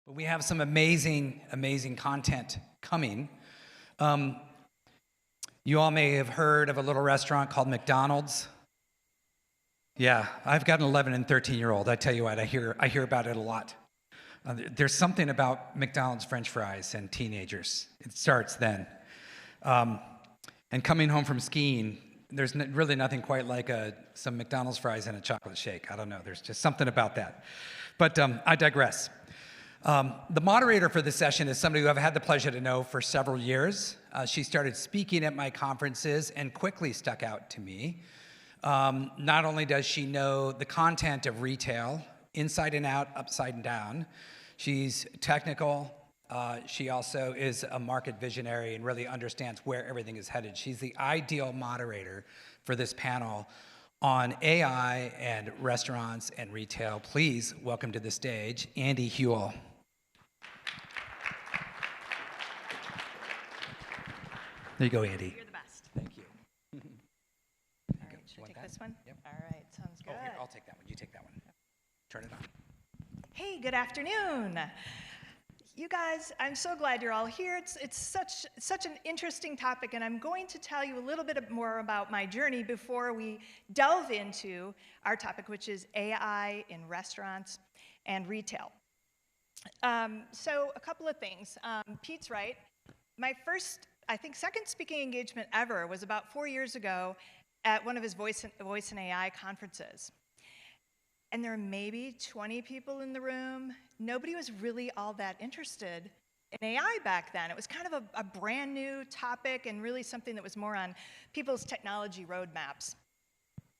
We have some amazing, amazing content coming. You all may have heard of a little restaurant called McDonald's. Yeah, I've got an 11 and 13-year-old. I tell you what, I hear about it a lot. There's something about McDonald's French fries and teenagers. It starts then. And coming home from skiing, there's really nothing quite like some McDonald's fries and a chocolate shake. I don't know. There's just something about that. But I digress. The moderator for this session is somebody who I've had the pleasure to know for several years. She started speaking at my conferences and quickly stuck out to me. Not only does she know the content of retail, inside and out, upside and down, she's technical. She also is a market visionary and really understands where everything is headed. She's the ideal moderator for this panel on AI and restaurants and retail. Please welcome to the stage, Andy Huell. There you go, Andy. You're the best. Thank you. All right, should I take this one? Yep. All right, sounds good. Oh, here, I'll take that one. You take that one. Turn it on. Hey, good afternoon. You guys, I'm so glad you're all here. It's such an interesting topic, and I'm going to tell you a little bit more about my journey before we delve into our topic, which is AI in restaurants and retail. So a couple of things. Pete's right. My first, I think, second speaking engagement ever was about 4 years ago at one of his voice and AI conferences. And there were maybe 20 people in the room. Nobody was really all that interested in AI back then. It was kind of a brand new topic and really something that was more on people's technology roadmaps.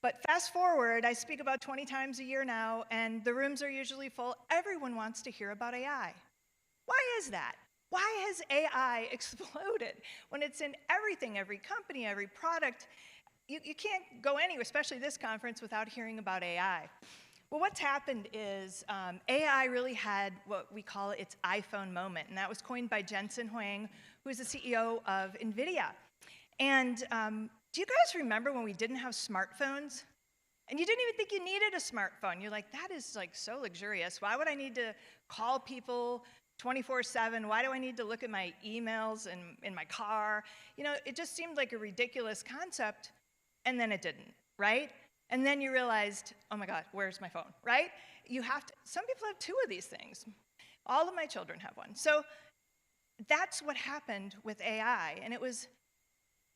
But fast forward, I speak about 20 times a year now, and the rooms are usually full. Everyone wants to hear about AI. Why is that? Why has AI exploded when it's in everything, every company, every product? You can't go anywhere, especially this conference, without hearing about AI. Well, what's happened is AI really had what we call its iPhone moment, and that was coined by Jensen Huang, who is the CEO of NVIDIA. And do you guys remember when we didn't have smartphones? And you didn't even think you needed a smartphone. You're like, that is like so luxurious. Why would I need to call people 24/7? Why do I need to look at my emails in my car? You know, it just seemed like a ridiculous concept, and then it didn't, right? And then you realized, oh my God, where's my phone, right? Some people have two of these things. All of my children have one. So that's what happened with AI. And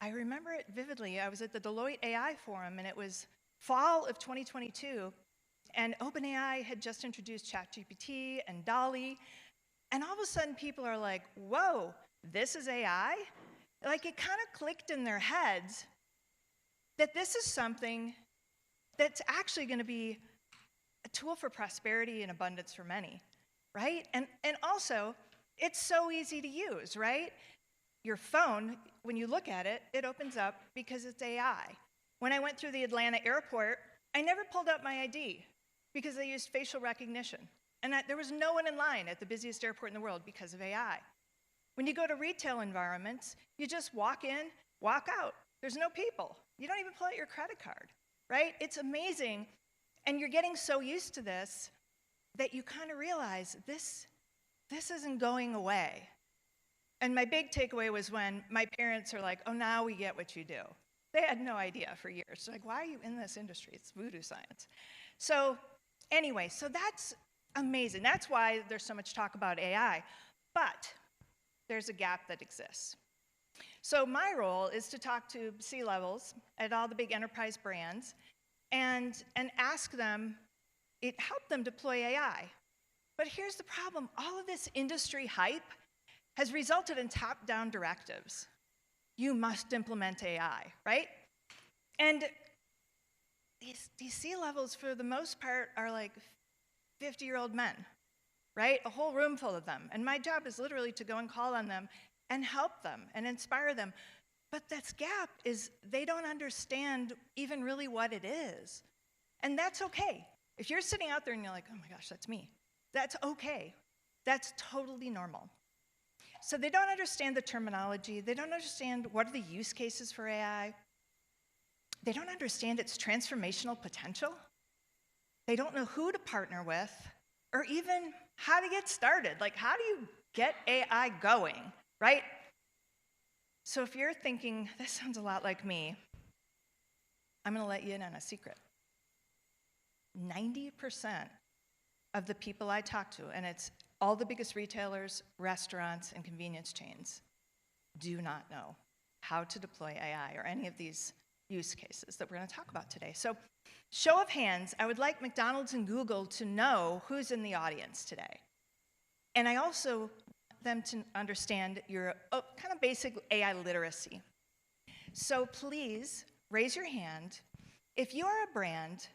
I remember it vividly. I was at the Deloitte AI Forum, and it was fall of 2022, and OpenAI had just introduced ChatGPT and DALL-E, and all of a sudden people are like, whoa, this is AI? Like, it kind of clicked in their heads that this is something that's actually going to be a tool for prosperity and abundance for many, right? And also, it's so easy to use, right? Your phone, when you look at it, it opens up because it's AI. When I went through the Atlanta airport, I never pulled out my ID because they used facial recognition. And there was no one in line at the busiest airport in the world because of AI. When you go to retail environments, you just walk in, walk out. There's no people. You don't even pull out your credit card. Right? It's amazing, and you're getting so used to this that you kind of realize this isn't going away. And my big takeaway was when my parents are like, oh, now we get what you do. They had no idea for years. They're like, why are you in this industry? It's voodoo science. So anyway, so that's amazing. That's why there's so much talk about AI. But there's a gap that exists. So my role is to talk to C-levels at all the big enterprise brands and ask them, help them deploy AI. But here's the problem. All of this industry hype has resulted in top-down directives. You must implement AI, right? And these C-levels, for the most part, are like 50-year-old men, right? A whole room full of them. And my job is literally to go and call on them and help them and inspire them. But this gap is they don't understand even really what it is. And that's okay. If you're sitting out there and you're like, oh my gosh, that's me, that's okay. That's totally normal. So they don't understand the terminology. They don't understand what are the use cases for AI. They don't understand its transformational potential. They don't know who to partner with or even how to get started. Like, how do you get AI going, right? So if you're thinking, this sounds a lot like me, I'm going to let you in on a secret. 90% of the people I talk to, and it's all the biggest retailers, restaurants, and convenience chains, do not know how to deploy AI or any of these use cases that we're going to talk about today. So, show of hands, I would like McDonald's and Google to know who's in the audience today. And I also want them to understand your kind of basic AI literacy. So please raise your hand if you are a brand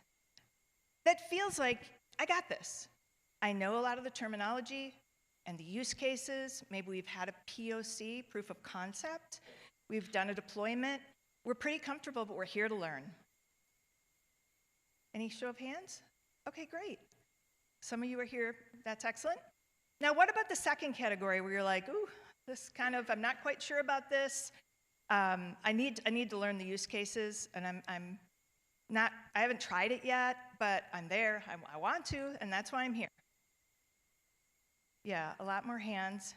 that feels like, I got this. I know a lot of the terminology and the use cases. Maybe we've had a POC, proof of concept. We've done a deployment. We're pretty comfortable, but we're here to learn. Any show of hands? Okay, great. Some of you are here. That's excellent. Now, what about the second category where you're like, ooh, this kind of, I'm not quite sure about this. I need to learn the use cases, and I haven't tried it yet, but I'm there. I want to, and that's why I'm here. Yeah, a lot more hands.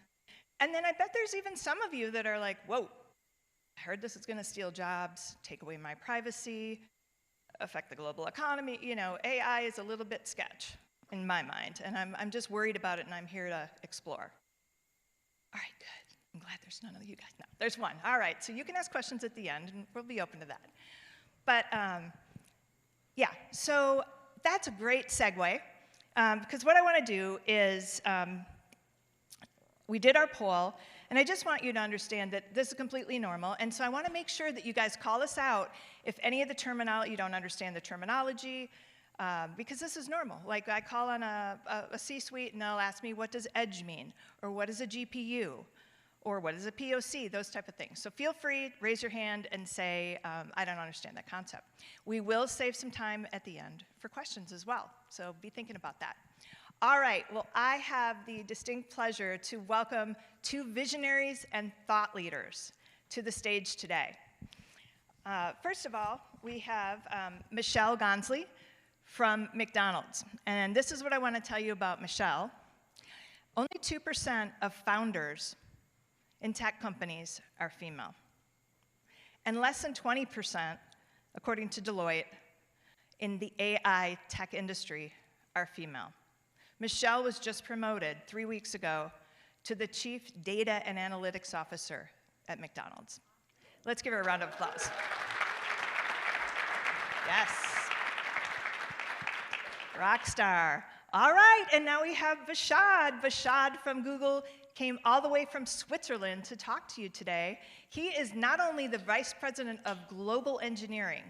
And then I bet there's even some of you that are like, whoa, I heard this is going to steal jobs, take away my privacy, affect the global economy. You know, AI is a little bit sketch in my mind, and I'm just worried about it, and I'm here to explore. All right, good. I'm glad there's none of you guys. No, there's one. All right, so you can ask questions at the end, and we'll be open to that. But yeah, so that's a great segue, because what I want to do is we did our poll, and I just want you to understand that this is completely normal, and so I want to make sure that you guys call us out if any of the terminology, you don't understand the terminology, because this is normal. Like, I call on a C-suite, and they'll ask me, what does edge mean? Or what is a GPU? Or what is a POC? Those type of things. So feel free, raise your hand, and say, I don't understand that concept. We will save some time at the end for questions as well, so be thinking about that. All right, well, I have the distinct pleasure to welcome two visionaries and thought leaders to the stage today. First of all, we have Michelle Gonsley from McDonald's. And this is what I want to tell you about Michelle. Only 2% of founders in tech companies are female. And less than 20%, according to Deloitte, in the AI tech industry are female. Michelle was just promoted 3 weeks ago to the Chief Data and Analytics Officer at McDonald's. Let's give her a round of applause. Yes. Rock star. All right, and now we have Vashad. Vashad from Google came all the way from Switzerland to talk to you today. He is not only the Vice President of Global Engineering,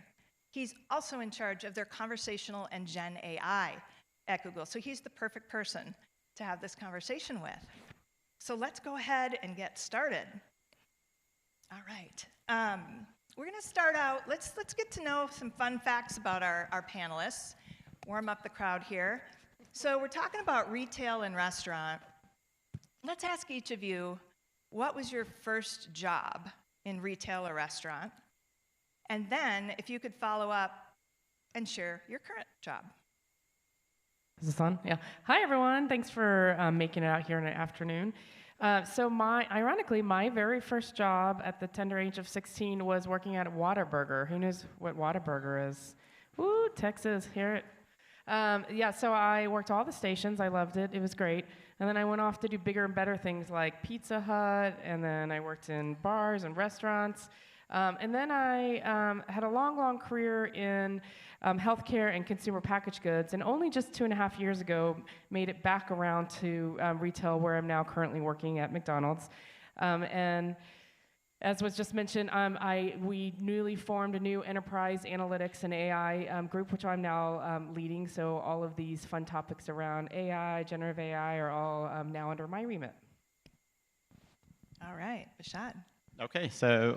he's also in charge of their conversational and Gen AI at Google. So he's the perfect person to have this conversation with. So let's go ahead and get started. All right. We're going to start out, let's get to know some fun facts about our panelists, warm up the crowd here. So we're talking about retail and restaurant. Let's ask each of you, what was your first job in retail or restaurant? And then, if you could follow up and share your current job. Is this on? Yeah. Hi, everyone. Thanks for making it out here in the afternoon. Ironically, my very first job at the tender age of 16 was working at Whataburger. Who knows what Whataburger is? Woo, Texas, hear it. Yeah, so I worked all the stations. I loved it. It was great. And then I went off to do bigger and better things like Pizza Hut, and then I worked in bars and restaurants. And then I had a long career in healthcare and consumer packaged goods, and only just 2.5 years ago made it back around to retail, where I'm now currently working at McDonald's. And as was just mentioned, we newly formed a new enterprise analytics and AI group, which I'm now leading. So all of these fun topics around AI, generative AI, are all now under my remit. All right, Vashad. Okay, so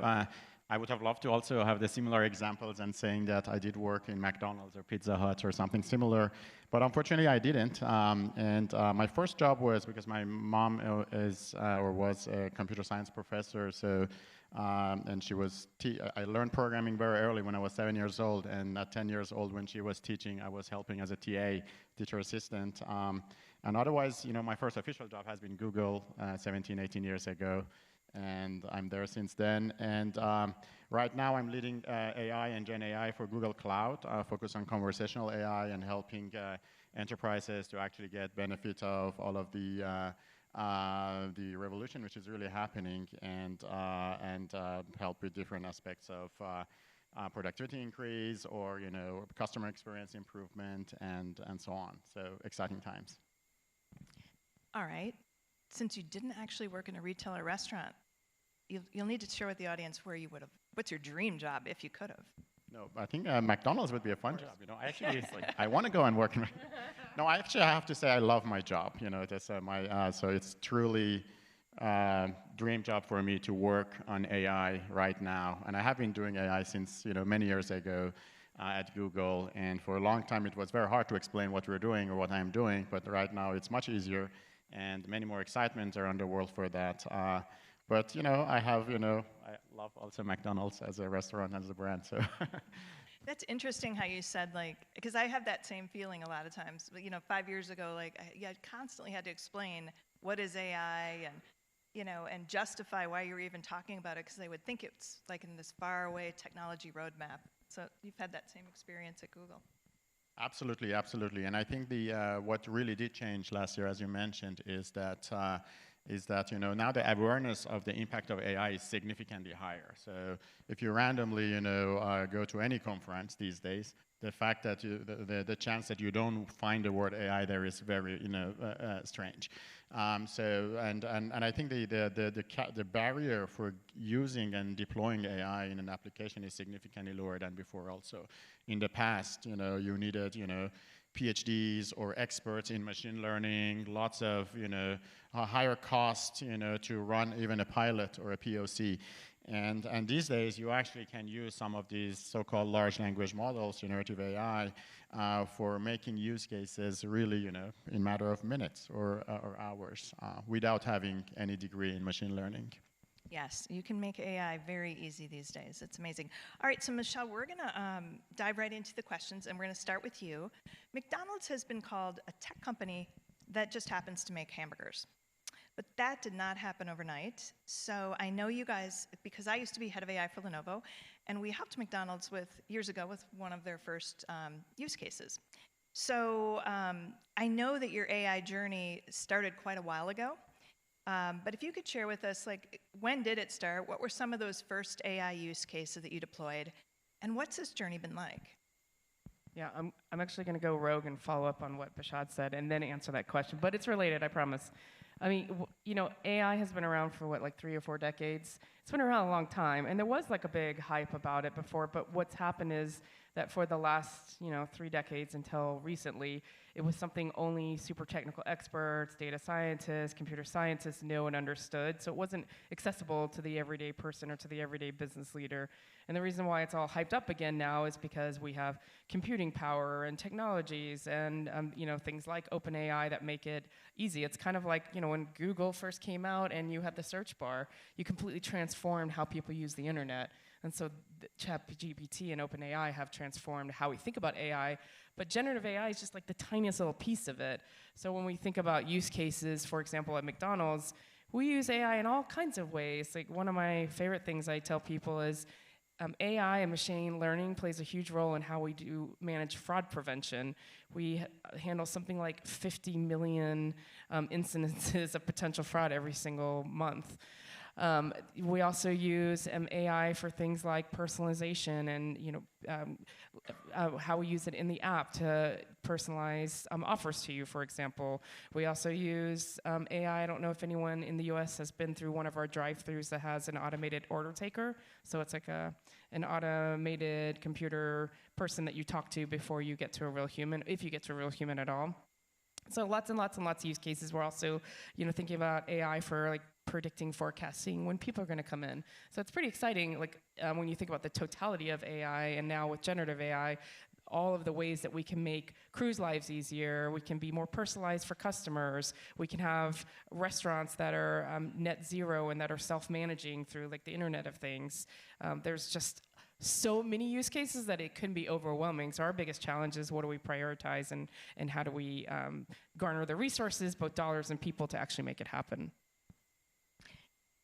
I would have loved to also have the similar examples and saying that I did work in McDonald's or Pizza Hut or something similar, but unfortunately I didn't. My first job was because my mom was a computer science professor, so and she was I learned programming very early when I was 7 years old, and at 10 years old when she was teaching, I was helping as a TA, teacher assistant. And otherwise, my first official job has been Google 17, 18 years ago, and I'm there since then. And right now, I'm leading AI and Gen AI for Google Cloud, focused on conversational AI and helping enterprises to actually get benefit of all of the revolution which is really happening, and help with different aspects of productivity increase, or customer experience improvement, and so on. So exciting times. All right. Since you didn't actually work in a retail or restaurant, you'll need to share with the audience where you would have. What's your dream job if you could have? No, I think McDonald's would be a fun job. I actually, it's like, I want to go and work in. No, I actually have to say I love my job. That's so it's truly dream job for me to work on AI right now. And I have been doing AI since many years ago at Google. And for a long time, it was very hard to explain what we're doing or what I'm doing. But right now, it's much easier, and many more excitements are on the world for that. But I have I love also McDonald's as a restaurant, as a brand. So That's interesting how you said, because I have that same feeling a lot of times. 5 years ago, I constantly had to explain what is AI, and justify why you were even talking about it, because they would think it's like in this faraway technology roadmap. So you've had that same experience at Google. Absolutely, absolutely. And I think what really did change last year, as you mentioned, is that now the awareness of the impact of AI is significantly higher. So if you randomly go to any conference these days, the fact that the chance that you don't find the word AI there is very strange. And I think the barrier for using and deploying AI in an application is significantly lower than before. Also, in the past, you needed PhDs or experts in machine learning, lots of higher cost to run even a pilot or a POC. And these days, you actually can use some of these so-called large language models, generative AI, for making use cases really, in a matter of minutes or hours, without having any degree in machine learning. Yes, you can make AI very easy these days. It's amazing. All right, so Michelle, we're going to dive right into the questions, and we're going to start with you. McDonald's has been called a tech company that just happens to make hamburgers. But that did not happen overnight. So I know you guys, because I used to be head of AI for Lenovo, and we helped McDonald's years ago with one of their first use cases. So I know that your AI journey started quite a while ago. But if you could share with us, when did it start? What were some of those first AI use cases that you deployed? And what's this journey been like? Yeah, I'm actually going to go rogue and follow up on what Bashad said and then answer that question. But it's related, I promise. I mean, AI has been around for 3 or 4 decades. It's been around a long time, and there was a big hype about it before. But what's happened is that for the last 3 decades until recently, it was something only super technical experts, data scientists, computer scientists knew and understood. So it wasn't accessible to the everyday person or to the everyday business leader. And the reason why it's all hyped up again now is because we have computing power and technologies and things like OpenAI that make it easy. It's kind of like when Google first came out and you had the search bar, you completely transformed how people use the internet. And so ChatGPT and OpenAI have transformed how we think about AI, but generative AI is just the tiniest little piece of it. So when we think about use cases, for example, at McDonald's, we use AI in all kinds of ways. One of my favorite things I tell people is AI and machine learning plays a huge role in how we do manage fraud prevention. We handle something like 50 million incidences of potential fraud every single month. We also use AI for things like personalization and how we use it in the app to personalize offers to you, for example. We also use AI. I don't know if anyone in the US has been through one of our drive-thrus that has an automated order taker. So it's like an automated computer person that you talk to before you get to a real human, if you get to a real human at all. So lots and lots and lots of use cases. We're also thinking about AI for predicting, forecasting when people are going to come in. So it's pretty exciting, when you think about the totality of AI, and now with generative AI, all of the ways that we can make crews' lives easier, we can be more personalized for customers, we can have restaurants that are net zero and that are self-managing through the Internet of Things. There's just so many use cases that it can be overwhelming. So our biggest challenge is what do we prioritize and how do we garner the resources, both dollars and people, to actually make it happen.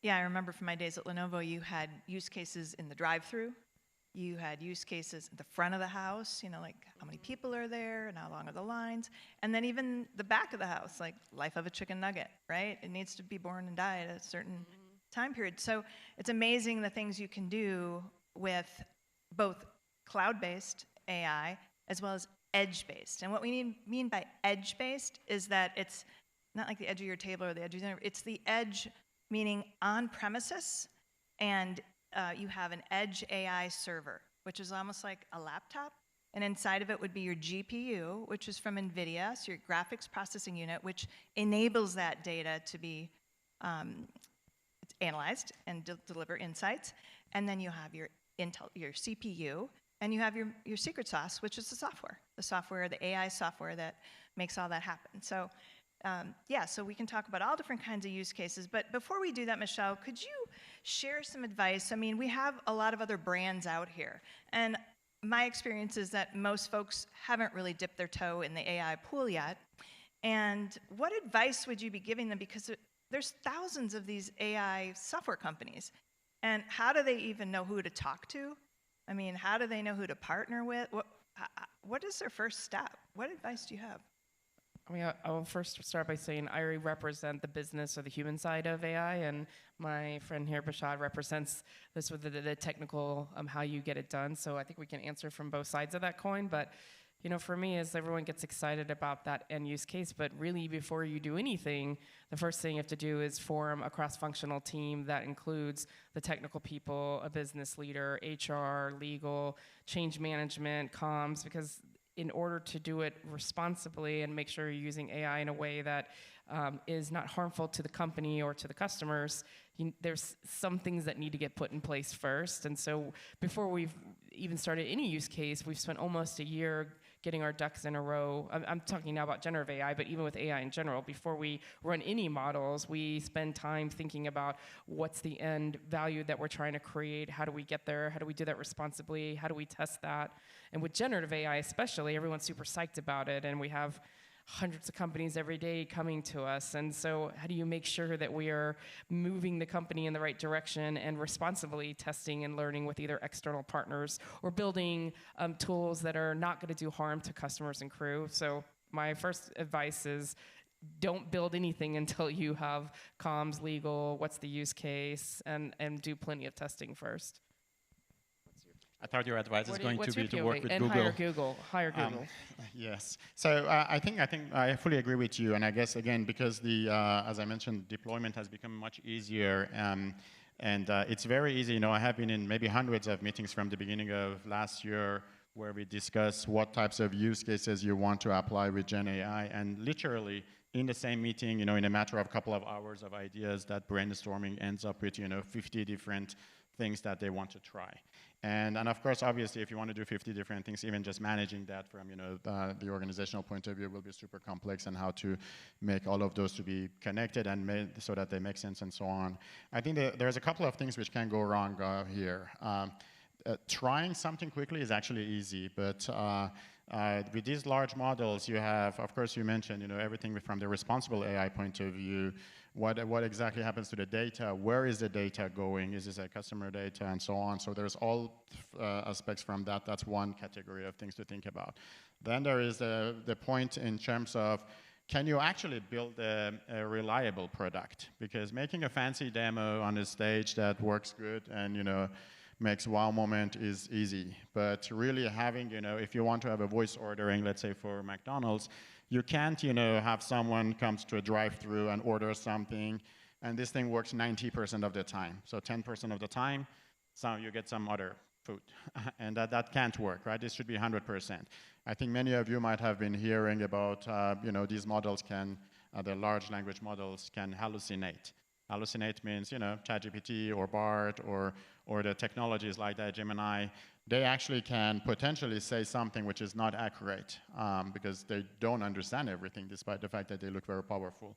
Yeah, I remember from my days at Lenovo, you had use cases in the drive-through. You had use cases at the front of the house, like how many people are there and how long are the lines. And then even the back of the house, like life of a chicken nugget, right? It needs to be born and die at a certain time period. So it's amazing the things you can do with both cloud-based AI as well as edge-based. And what we mean by edge-based is that it's not like the edge of your table or the edge of your, it's the edge meaning on premises, and you have an edge AI server, which is almost like a laptop. And inside of it would be your GPU, which is from NVIDIA, so your graphics processing unit, which enables that data to be analyzed and deliver insights. And then you have your CPU, and you have your secret sauce, which is the software, the AI software that makes all that happen. So yeah, so we can talk about all different kinds of use cases. But before we do that, Michelle, could you share some advice? I mean, we have a lot of other brands out here. And my experience is that most folks haven't really dipped their toe in the AI pool yet. And what advice would you be giving them? Because there's thousands of these AI software companies. And how do they even know who to talk to? I mean, how do they know who to partner with? What is their first step? What advice do you have? I mean, I will first start by saying I represent the business or the human side of AI, and my friend here, Bashad, represents this with the technical, how you get it done. So I think we can answer from both sides of that coin. But for me, is everyone gets excited about that end use case, but really before you do anything, the first thing you have to do is form a cross-functional team that includes the technical people, a business leader, HR, legal, change management, comms, because in order to do it responsibly and make sure you're using AI in a way that is not harmful to the company or to the customers, there's some things that need to get put in place first. And so before we've even started any use case, we've spent almost a year getting our ducks in a row. I'm talking now about generative AI, but even with AI in general, before we run any models, we spend time thinking about what's the end value that we're trying to create, how do we get there, how do we do that responsibly, how do we test that. And with generative AI especially, everyone's super psyched about it, and we have hundreds of companies every day coming to us. And so how do you make sure that we are moving the company in the right direction and responsibly testing and learning with either external partners or building tools that are not going to do harm to customers and crew? So my first advice is don't build anything until you have comms, legal, what's the use case, and do plenty of testing first. I thought your advice is going to be to work with and Google. Hire Google. Yes. So I think I fully agree with you, and I guess again because as I mentioned, deployment has become much easier, and it's very easy. I have been in maybe hundreds of meetings from the beginning of last year where we discuss what types of use cases you want to apply with Gen AI, and literally in the same meeting, in a matter of a couple of hours of ideas, that brainstorming ends up with 50 different things that they want to try. And of course, obviously, if you want to do 50 different things, even just managing that from the organizational point of view will be super complex, and how to make all of those to be connected and made so that they make sense and so on. I think there's a couple of things which can go wrong here. Trying something quickly is actually easy, but with these large models, you have, of course, you mentioned everything from the responsible AI point of view. What exactly happens to the data? Where is the data going? Is this a customer data and so on? So there's all aspects from that. That's one category of things to think about. Then there is the point in terms of, can you actually build a reliable product? Because making a fancy demo on a stage that works good and makes wow moment is easy. But really having, if you want to have a voice ordering, let's say for McDonald's, you can't, have someone comes to a drive-through and order something, and this thing works 90% of the time. So 10% of the time, you get some other food, and that can't work, right? This should be 100%. I think many of you might have been hearing about, these models the large language models can hallucinate. Hallucinate means, ChatGPT or Bard or the technologies like that, Gemini, they actually can potentially say something which is not accurate because they don't understand everything, despite the fact that they look very powerful.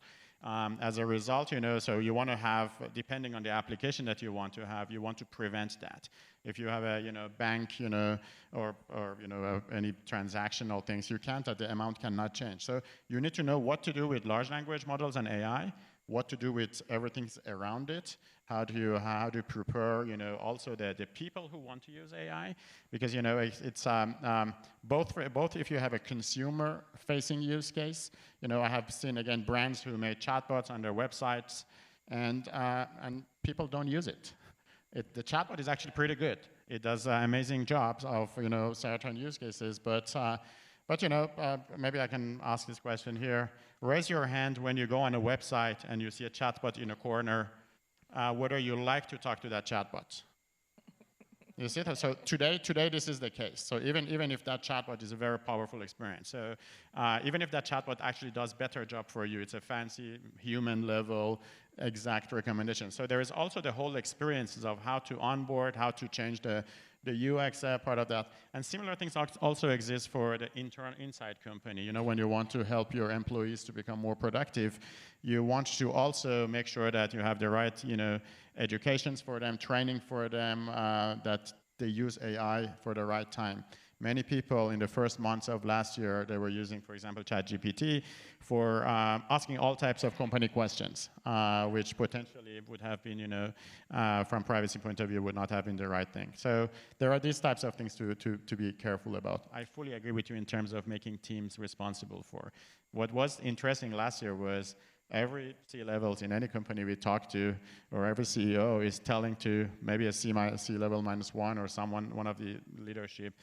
As a result, so you want to have, depending on the application that you want to have, you want to prevent that. If you have a bank, or any transactional things, you can't, the amount cannot change. So you need to know what to do with large language models and AI, what to do with everything around it, how do you prepare, also the people who want to use AI, because it's both if you have a consumer-facing use case, I have seen again brands who made chatbots on their websites, and people don't use it. The chatbot is actually pretty good. It does amazing jobs of certain use cases, but maybe I can ask this question here. Raise your hand when you go on a website and you see a chatbot in a corner, whether you like to talk to that chatbot. You see that? So today this is the case. So even if that chatbot is a very powerful experience, so even if that chatbot actually does better job for you, it's a fancy human level exact recommendation. So there is also the whole experiences of how to onboard, how to change the UX part of that. And similar things also exist for the inside company. When you want to help your employees to become more productive, you want to also make sure that you have the right, educations for them, training for them, that they use AI for the right time. Many people in the first months of last year, they were using, for example, ChatGPT for asking all types of company questions, which potentially would have been, from privacy point of view, would not have been the right thing. So there are these types of things to be careful about. I fully agree with you in terms of making teams responsible for. What was interesting last year was every C-levels in any company we talk to, or every CEO is telling to maybe a C-level -1 or one of the leadership,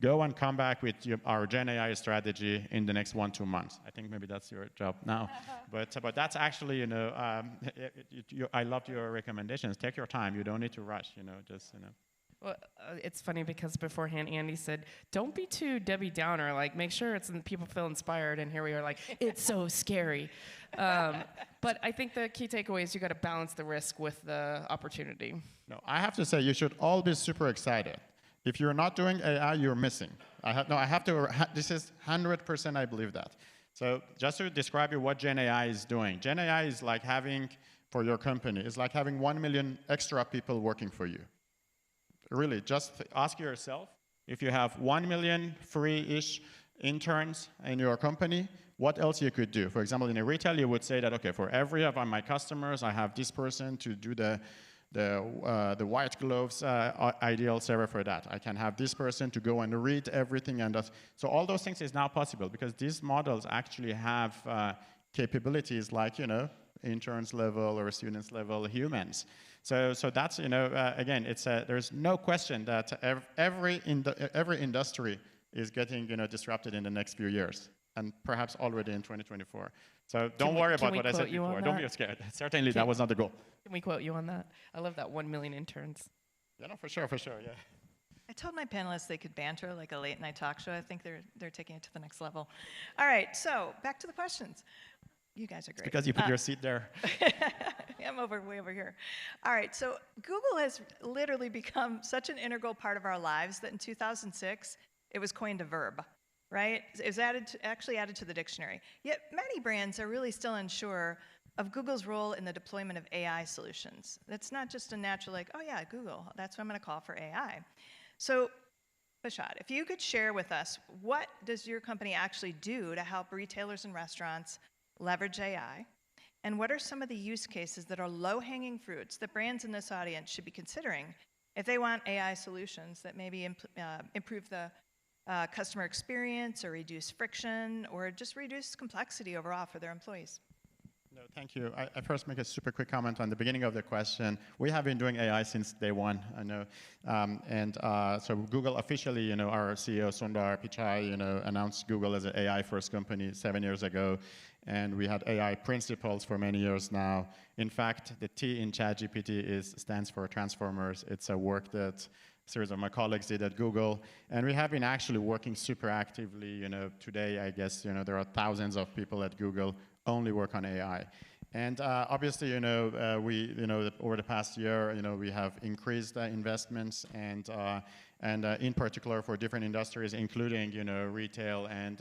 go and come back with our Gen AI strategy in the next 1-2 months. I think maybe that's your job now. But that's actually, I loved your recommendations. Take your time. You don't need to rush, Well, it's funny because beforehand Andy said, don't be too Debbie Downer, like make sure people feel inspired, and here we are like, it's so scary. But I think the key takeaway is you got to balance the risk with the opportunity. No, I have to say, you should all be super excited. If you're not doing AI, you're missing. This is 100%, I believe that. So just to describe you what Gen AI is doing. Gen AI is like having, for your company, is like having 1 million extra people working for you. Really, just ask yourself, if you have 1 million free-ish interns in your company, what else you could do? For example, in a retail, you would say that, okay, for every of my customers, I have this person to do the white gloves ideal server for that. I can have this person to go and read everything, and so all those things is now possible because these models actually have capabilities like interns level or students level humans. So that's again, there's no question that every industry is getting disrupted in the next few years, and perhaps already in 2024. So don't worry about what I said before. Don't be scared. Certainly, that was not the goal. Can we quote you on that? I love that 1 million interns. Yeah, no, for sure, yeah. I told my panelists they could banter like a late night talk show. I think they're taking it to the next level. All right, so back to the questions. You guys are great. It's because you put your seat there. I'm way over here. All right, so Google has literally become such an integral part of our lives that in 2006, it was coined a verb, right? It was actually added to the dictionary. Yet many brands are really still unsure of Google's role in the deployment of AI solutions. That's not just a natural like, oh yeah, Google, that's what I'm gonna call for AI. So, Bashad, if you could share with us, what does your company actually do to help retailers and restaurants leverage AI? And what are some of the use cases that are low-hanging fruits that brands in this audience should be considering if they want AI solutions that maybe improve the customer experience or reduce friction or just reduce complexity overall for their employees? No, thank you. I first make a super quick comment on the beginning of the question. We have been doing AI since day one, I know. So Google officially, our CEO, Sundar Pichai, announced Google as an AI-first company 7 years ago. And we had AI principles for many years now. In fact, the T in ChatGPT stands for Transformers. It's a work that a series of my colleagues did at Google. And we have been actually working super actively. Today, I guess, there are thousands of people at Google only work on AI. And obviously, over the past year, we have increased investments and in particular for different industries, including, retail and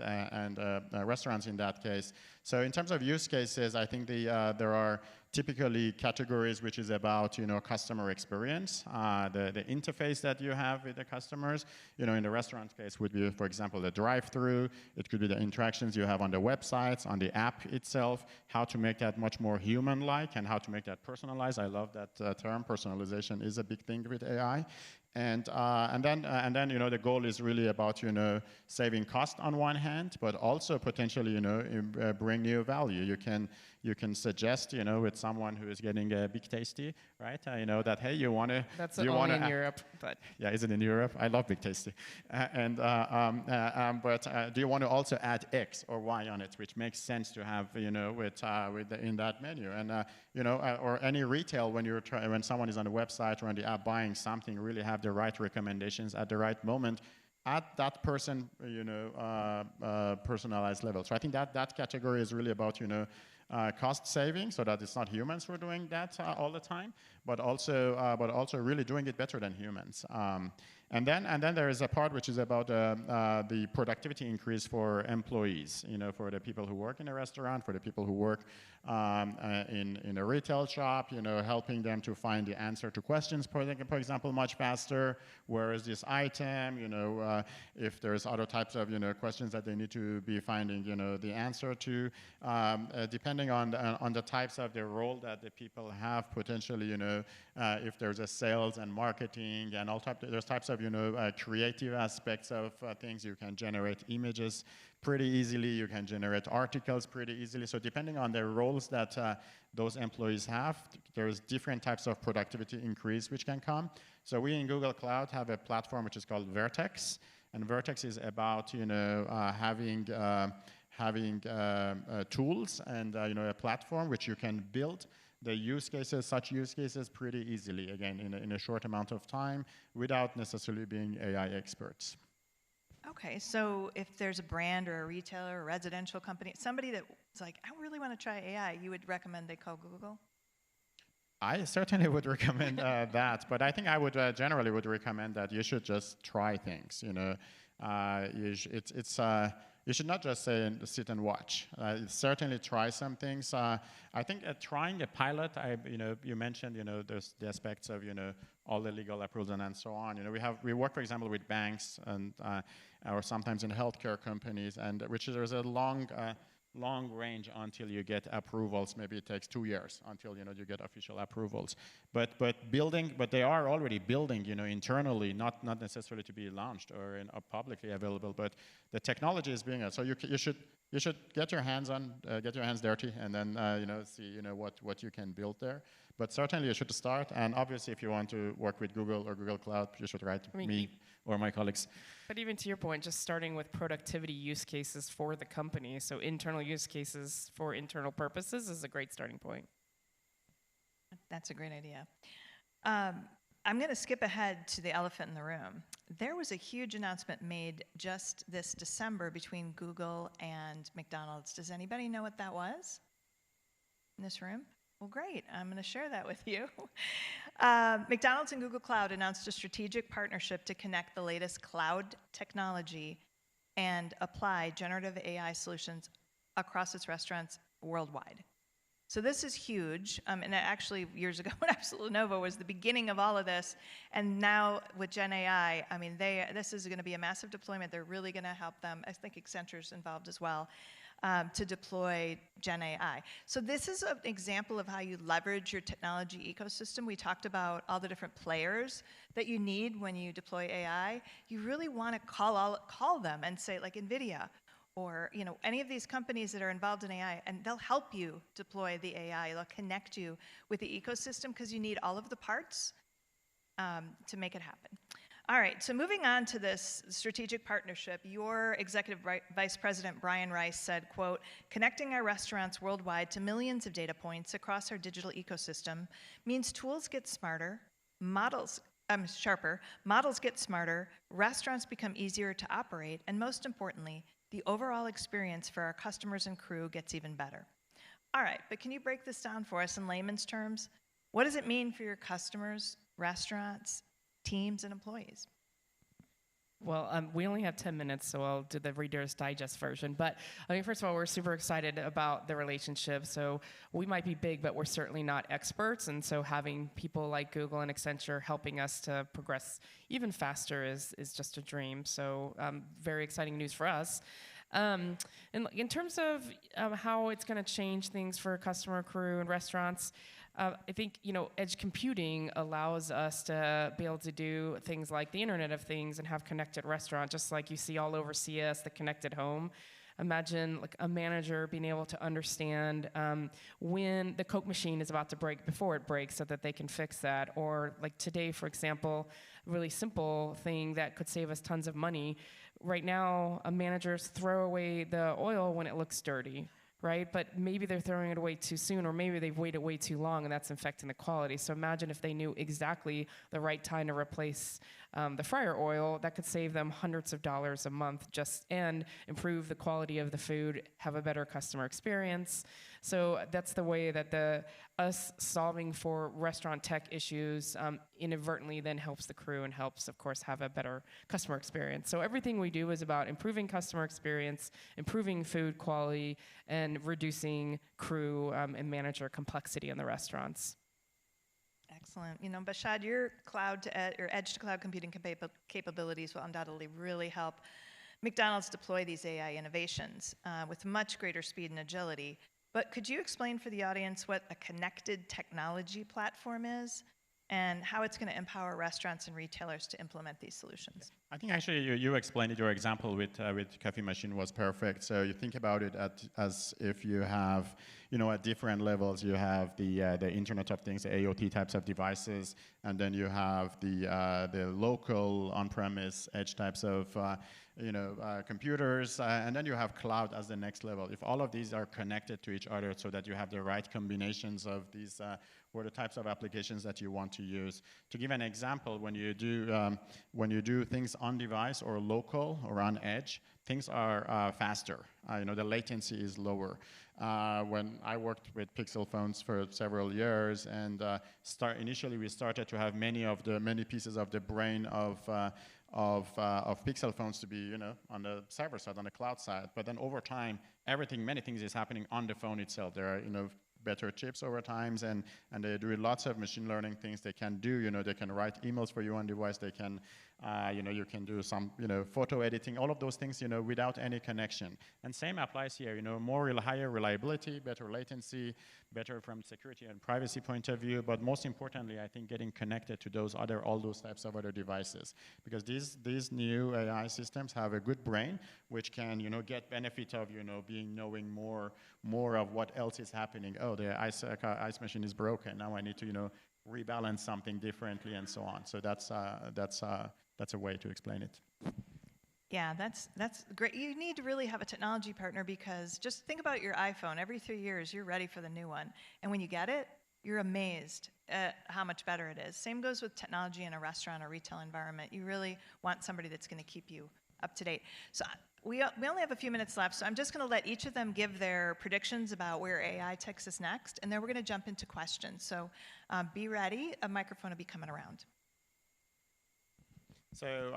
restaurants in that case. So in terms of use cases, I think there are typically categories which is about, customer experience, the interface that you have with the customers. In the restaurant case would be, for example, the drive-through. It could be the interactions you have on the websites, on the app itself, how to make that much more human-like and how to make that personalized. I love that term. Personalization is a big thing with AI. And then the goal is really about saving cost on one hand, but also potentially bring new value. You can suggest with someone who is getting a big tasty, right? That hey, you want to. That's only in Europe, but yeah, is it in Europe? I love big tasty. But do you want to also add X or Y on it, which makes sense to have in that menu? And or any retail when someone is on the website or on the app buying something, really have the right recommendations at the right moment at that person personalized level. So I think that category is really about cost saving, so that it's not humans who are doing that all the time, but also really doing it better than humans. And then there is a part which is about the productivity increase for employees, for the people who work in a restaurant, for the people who work in a retail shop, helping them to find the answer to questions, for example, much faster. Where is this item? If there's other types of questions that they need to be finding the answer to, depending on the types of the role that the people have, potentially if there's a sales and marketing and there's types of creative aspects of things. You can generate images pretty easily. You can generate articles pretty easily. So depending on the roles that those employees have, there's different types of productivity increase which can come. So we in Google Cloud have a platform which is called Vertex, and Vertex is about having tools and a platform which you can build such use cases pretty easily, again, in a short amount of time without necessarily being AI experts. Okay, so if there's a brand or a retailer or a residential company, somebody that's like, I really want to try AI, you would recommend they call Google? I certainly would recommend that, but I think I would generally would recommend that you should just try things. You should not just sit and watch. Certainly try some things. I think trying a pilot, you mentioned, there's the aspects of, all the legal approvals and so on. We work, for example, with banks and or sometimes in healthcare companies, and there's a long range until you get approvals. Maybe it takes 2 years until you get official approvals. But they are already building internally, not necessarily to be launched or publicly available. But the technology is being so you should get your hands dirty and then see what you can build there. But certainly you should start, and obviously if you want to work with Google or Google Cloud, you should write me or my colleagues. But even to your point, just starting with productivity use cases for the company, so internal use cases for internal purposes is a great starting point. That's a great idea. I'm going to skip ahead to the elephant in the room. There was a huge announcement made just this December between Google and McDonald's. Does anybody know what that was in this room? Well, great. I'm going to share that with you. McDonald's and Google Cloud announced a strategic partnership to connect the latest cloud technology and apply generative AI solutions across its restaurants worldwide. So this is huge, and actually years ago when Absolute Lenovo was the beginning of all of this, and now with Gen AI, this is going to be a massive deployment. They're really going to help them. I think Accenture's involved as well. To deploy Gen AI. So this is an example of how you leverage your technology ecosystem. We talked about all the different players that you need when you deploy AI. You really want to call them and say, like NVIDIA, or any of these companies that are involved in AI, and they'll help you deploy the AI. They'll connect you with the ecosystem because you need all of the parts to make it happen. All right, so moving on to this strategic partnership, your Executive Vice President, Brian Rice, said, quote, connecting our restaurants worldwide to millions of data points across our digital ecosystem means tools get smarter, sharper, models get smarter, restaurants become easier to operate, and most importantly, the overall experience for our customers and crew gets even better. All right, but can you break this down for us in layman's terms? What does it mean for your customers, restaurants, teams, and employees? Well, we only have 10 minutes, so I'll do the Reader's Digest version. But I mean, first of all, we're super excited about the relationship. So we might be big, but we're certainly not experts. And so having people like Google and Accenture helping us to progress even faster is just a dream. So very exciting news for us. And in terms of how it's going to change things for customer, crew, and restaurants, I think edge computing allows us to be able to do things like the Internet of Things and have connected restaurants, just like you see all over CES, the connected home. Imagine like a manager being able to understand when the Coke machine is about to break before it breaks, so that they can fix that. Or like today, for example, a really simple thing that could save us tons of money. Right now, managers throw away the oil when it looks dirty, right? But maybe they're throwing it away too soon, or maybe they've waited way too long, and that's affecting the quality. So imagine if they knew exactly the right time to replace the fryer oil. That could save them hundreds of dollars a month, and improve the quality of the food, have a better customer experience. So that's the way that us solving for restaurant tech issues inadvertently then helps the crew and helps, of course, have a better customer experience. So everything we do is about improving customer experience, improving food quality, and reducing crew and manager complexity in the restaurants. Excellent. Bashad, your edge-to-cloud computing capabilities will undoubtedly really help McDonald's deploy these AI innovations with much greater speed and agility. But could you explain for the audience what a connected technology platform is and how it's going to empower restaurants and retailers to implement these solutions? I think actually you explained it. Your example with coffee machine was perfect. So you think about it as if you have, at different levels, you have the Internet of Things, the AOT types of devices, and then you have the local on-premise edge types of computers, and then you have cloud as the next level. If all of these are connected to each other so that you have the right combinations of these or the types of applications that you want to use. To give an example, when you do things on device or local or on edge, things are faster. The latency is lower. When I worked with Pixel phones for several years, and initially we started to have many pieces of the brain of Pixel phones to be, on the server side, on the cloud side. But then over time, many things is happening on the phone itself. There are, better chips over times, and they do lots of machine learning things. They can do, they can write emails for you on device. They can, you can do some, photo editing, all of those things, without any connection. And same applies here, higher reliability, better latency, better from security and privacy point of view. But most importantly, I think getting connected to all those types of other devices, because these new AI systems have a good brain, which can, get benefit of, knowing more of what else is happening. Oh, the ice machine is broken. Now I need to, rebalance something differently, and so on. So that's a way to explain it. Yeah, that's great. You need to really have a technology partner, because just think about your iPhone. Every 3 years, you're ready for the new one. And when you get it, you're amazed at how much better it is. Same goes with technology in a restaurant or retail environment. You really want somebody that's going to keep you up to date. So we only have a few minutes left, so I'm just going to let each of them give their predictions about where AI takes us next, and then we're going to jump into questions. So be ready. A microphone will be coming around. So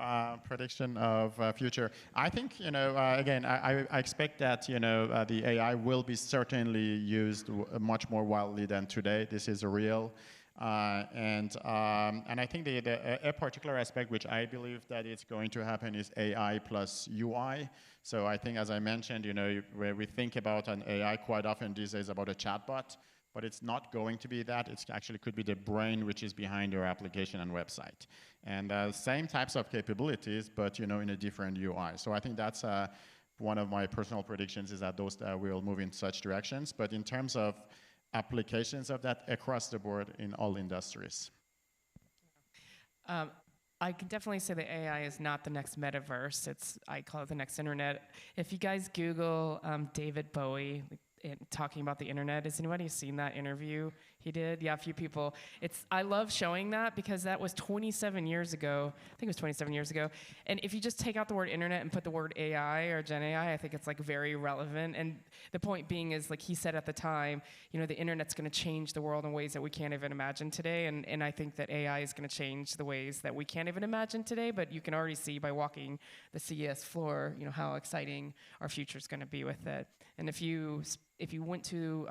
prediction of future. I think, again, I expect that, the AI will be certainly used much more widely than today. This is real. And I think a particular aspect which I believe that it's going to happen is AI plus UI. So I think, as I mentioned, where we think about an AI quite often these days about a chatbot, but it's not going to be that. It actually could be the brain which is behind your application and website. And same types of capabilities, but in a different UI. So I think that's one of my personal predictions, is that those will move in such directions. But in terms of applications of that across the board in all industries. I can definitely say that AI is not the next metaverse. I call it the next internet. If you guys Google David Bowie talking about the internet, has anybody seen that interview? He did, yeah, a few people. I love showing that because that was 27 years ago. I think it was 27 years ago. And if you just take out the word internet and put the word AI or Gen AI, I think it's like very relevant. And the point being is, like he said at the time, the internet's going to change the world in ways that we can't even imagine today. And I think that AI is going to change the ways that we can't even imagine today. But you can already see by walking the CES floor, how exciting our future is going to be with it. And if you went to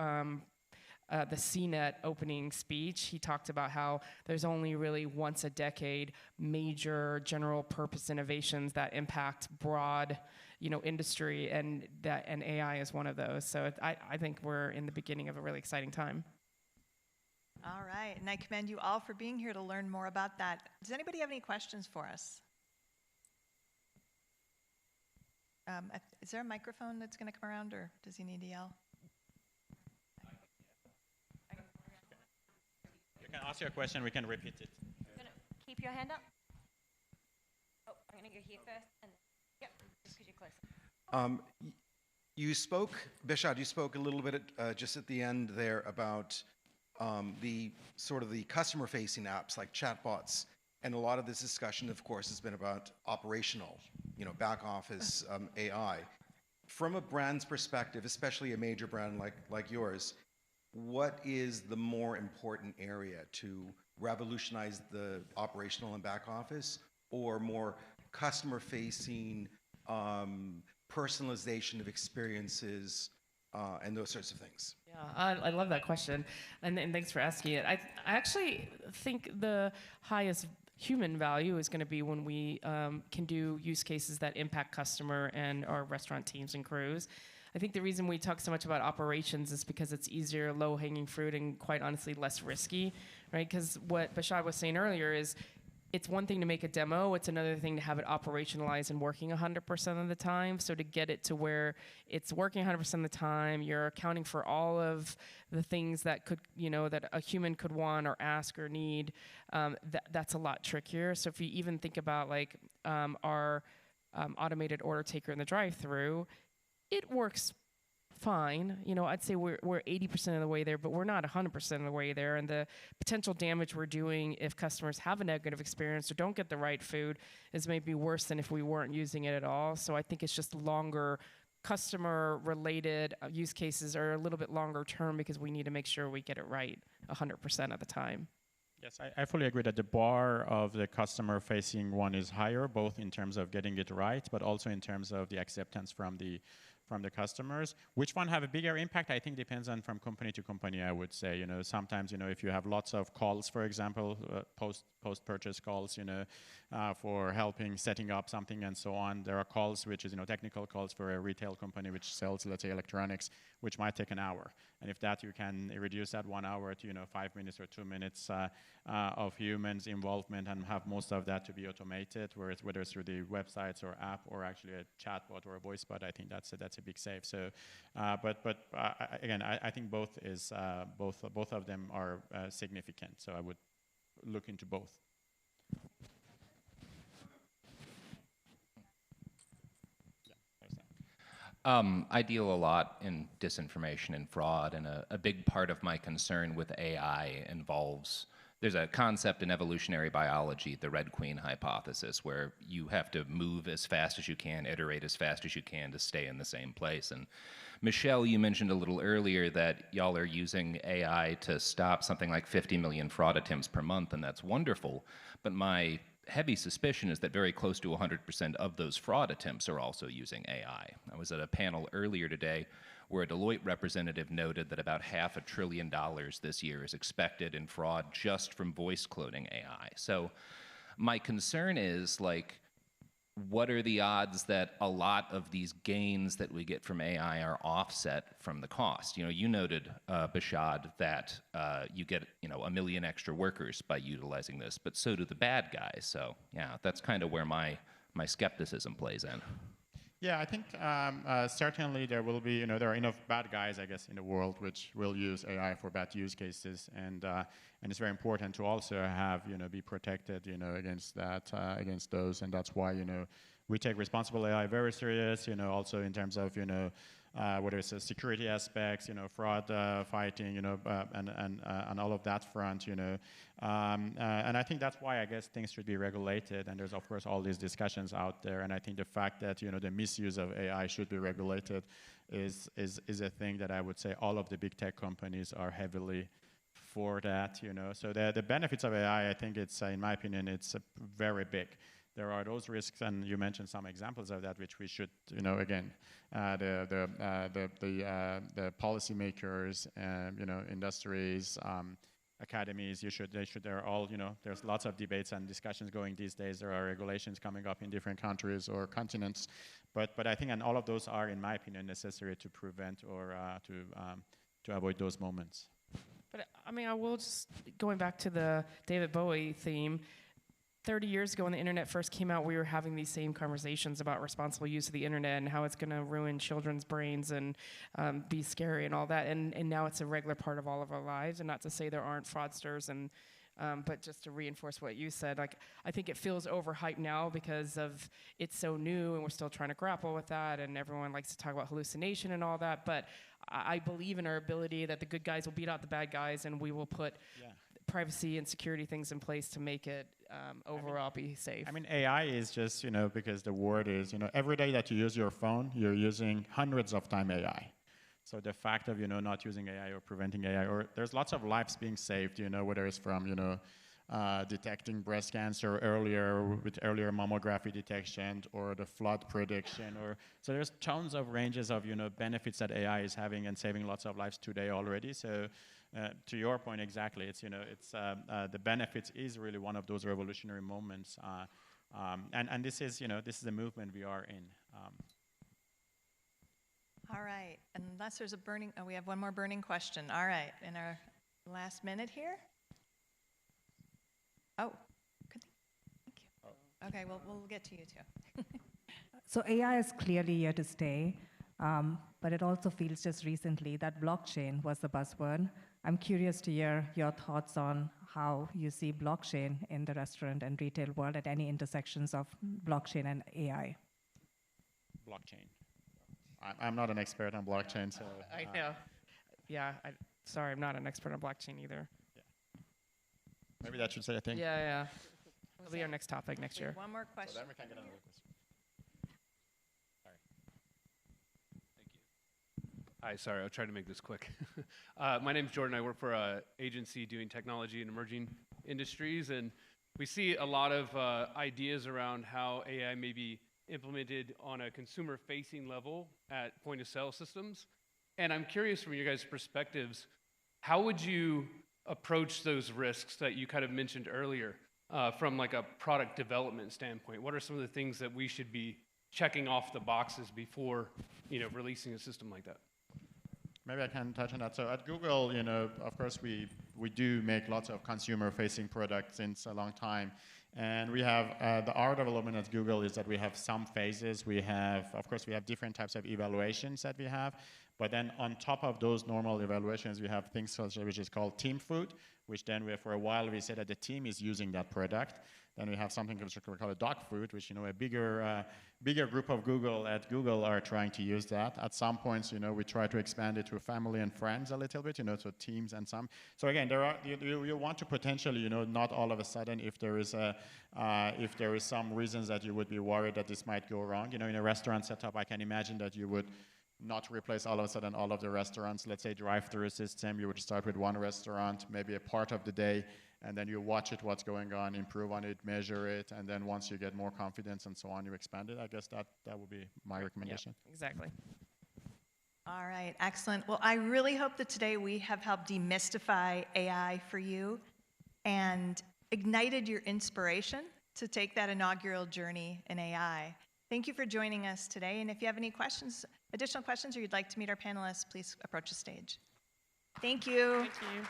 the CNET opening speech, he talked about how there's only really once a decade major general purpose innovations that impact broad, industry, and AI is one of those. So I think we're in the beginning of a really exciting time. All right, and I commend you all for being here to learn more about that. Does anybody have any questions for us? Is there a microphone that's going to come around, or does he need to yell? You can ask your question, we can repeat it. You're gonna keep your hand up. Oh, I'm going to go here first. And yep, just because you're closer. You spoke, Bishad, you spoke a little bit just at the end there about the sort of the customer-facing apps like chatbots, and a lot of this discussion, of course, has been about operational, back office AI. From a brand's perspective, especially a major brand like yours, what is the more important area to revolutionize the operational and back office, or more customer-facing personalization of experiences and those sorts of things? Yeah, I love that question, and thanks for asking it. I actually think the highest human value is going to be when we can do use cases that impact customer and our restaurant teams and crews. I think the reason we talk so much about operations is because it's easier, low-hanging fruit, and quite honestly less risky, right? Because what Bashad was saying earlier is, it's one thing to make a demo, it's another thing to have it operationalized and working 100% of the time. So to get it to where it's working 100% of the time, you're accounting for all of the things that could, that a human could want or ask or need, that's a lot trickier. So if you even think about like our automated order taker in the drive-thru, it works fine. I'd say we're 80% of the way there, but we're not 100% of the way there. And the potential damage we're doing if customers have a negative experience or don't get the right food is maybe worse than if we weren't using it at all. So I think it's just longer customer-related use cases are a little bit longer term because we need to make sure we get it right 100% of the time. Yes, I fully agree that the bar of the customer-facing one is higher, both in terms of getting it right, but also in terms of the acceptance from the customers. Which one have a bigger impact? I think depends on from company to company, I would say. Sometimes, if you have lots of calls, for example, post-purchase calls, for helping, setting up something and so on. There are calls, which is, technical calls for a retail company which sells, let's say, electronics, which might take an hour. And if that you can reduce that 1 hour to, 5 minutes or 2 minutes of humans' involvement and have most of that to be automated, whether it's through the websites or app or actually a chatbot or a voice bot, I think that's a big save. So, again, I think both of them are significant. So I would look into both. I deal a lot in disinformation and fraud, and a big part of my concern with AI involves, there's a concept in evolutionary biology, the Red Queen hypothesis, where you have to move as fast as you can, iterate as fast as you can to stay in the same place. And Michelle, you mentioned a little earlier that y'all are using AI to stop something like 50 million fraud attempts per month, and that's wonderful. But my heavy suspicion is that very close to 100% of those fraud attempts are also using AI. I was at a panel earlier today where a Deloitte representative noted that about $500 billion this year is expected in fraud just from voice cloning AI. So my concern is, what are the odds that a lot of these gains that we get from AI are offset from the cost? You noted, Bashad, that you get, 1 million extra workers by utilizing this, but so do the bad guys. So yeah, that's kind of where my skepticism plays in. Yeah, I think certainly there will be, there are enough bad guys, I guess, in the world which will use AI for bad use cases, and it's very important to also have, be protected, against that, against those, and that's why, we take responsible AI very serious, also in terms of, whether it's security aspects, fraud fighting, and all of that front, and I think that's why I guess things should be regulated. And there's of course all these discussions out there. And I think the fact that the misuse of AI should be regulated is a thing that I would say all of the big tech companies are heavily for that. So the benefits of AI, I think it's, in my opinion, it's very big. There are those risks, and you mentioned some examples of that, which we should, again, the policymakers, industries, academies, they're all, there's lots of debates and discussions going these days. There are regulations coming up in different countries or continents, but I think, and all of those are, in my opinion, necessary to prevent or to avoid those moments. But I mean, I will just, going back to the David Bowie theme, 30 years ago when the internet first came out, we were having these same conversations about responsible use of the internet and how it's going to ruin children's brains and be scary and all that. And now it's a regular part of all of our lives. And not to say there aren't fraudsters, and but just to reinforce what you said, like, I think it feels overhyped now because of it's so new and we're still trying to grapple with that. And everyone likes to talk about hallucination and all that. But I believe in our ability that the good guys will beat out the bad guys, and we will put privacy and security things in place to make it overall be safe. I mean, AI is just, because the word is, every day that you use your phone, you're using hundreds of times AI. So the fact of, not using AI or preventing AI, or there's lots of lives being saved, whether it's from, detecting breast cancer earlier with earlier mammography detection, or the flood prediction, so there's tons of ranges of, benefits that AI is having and saving lots of lives today already. So to your point, exactly, it's, the benefits is really one of those revolutionary moments. And this is, this is the movement we are in. All right, unless there's a burning, we have one more burning question. All right, in our last minute here. Oh, good. Thank you. Okay, well, we'll get to you too. So AI is clearly here to stay, but it also feels just recently that blockchain was the buzzword. I'm curious to hear your thoughts on how you see blockchain in the restaurant and retail world at any intersections of blockchain and AI. Blockchain. I'm not an expert on blockchain, so. I know. Yeah, sorry, I'm not an expert on blockchain either. Yeah. Maybe that should say a thing. Yeah. It'll be our next topic next year. One more question. So then we can get another question. Sorry. Thank you. Hi, sorry, I'll try to make this quick. My name's Jordan. I work for an agency doing technology in emerging industries, and we see a lot of ideas around how AI may be implemented on a consumer-facing level at point-of-sale systems. And I'm curious from your guys' perspectives, how would you approach those risks that you kind of mentioned earlier from like a product development standpoint? What are some of the things that we should be checking off the boxes before, releasing a system like that? Maybe I can touch on that. So at Google, of course, we do make lots of consumer-facing products since a long time. And we have, our development at Google is that we have some phases. We have, of course, we have different types of evaluations that we have. But then on top of those normal evaluations, we have things which is called team food, which then for a while we said that the team is using that product. Then we have something which we call a dog food, which, a bigger group of Google are trying to use that. At some points, we try to expand it to family and friends a little bit, so teams and some. So again, there are, you want to potentially, not all of a sudden, if there is some reasons that you would be worried that this might go wrong. In a restaurant setup, I can imagine that you would not replace all of a sudden all of the restaurants. Let's say drive-through system, you would start with one restaurant, maybe a part of the day, and then you watch it, what's going on, improve on it, measure it, and then once you get more confidence and so on, you expand it. I guess that would be my recommendation. Yeah, exactly. All right, excellent. Well, I really hope that today we have helped demystify AI for you and ignited your inspiration to take that inaugural journey in AI. Thank you for joining us today, and if you have any questions, additional questions, or you'd like to meet our panelists, please approach the stage. Thank you. Thank you.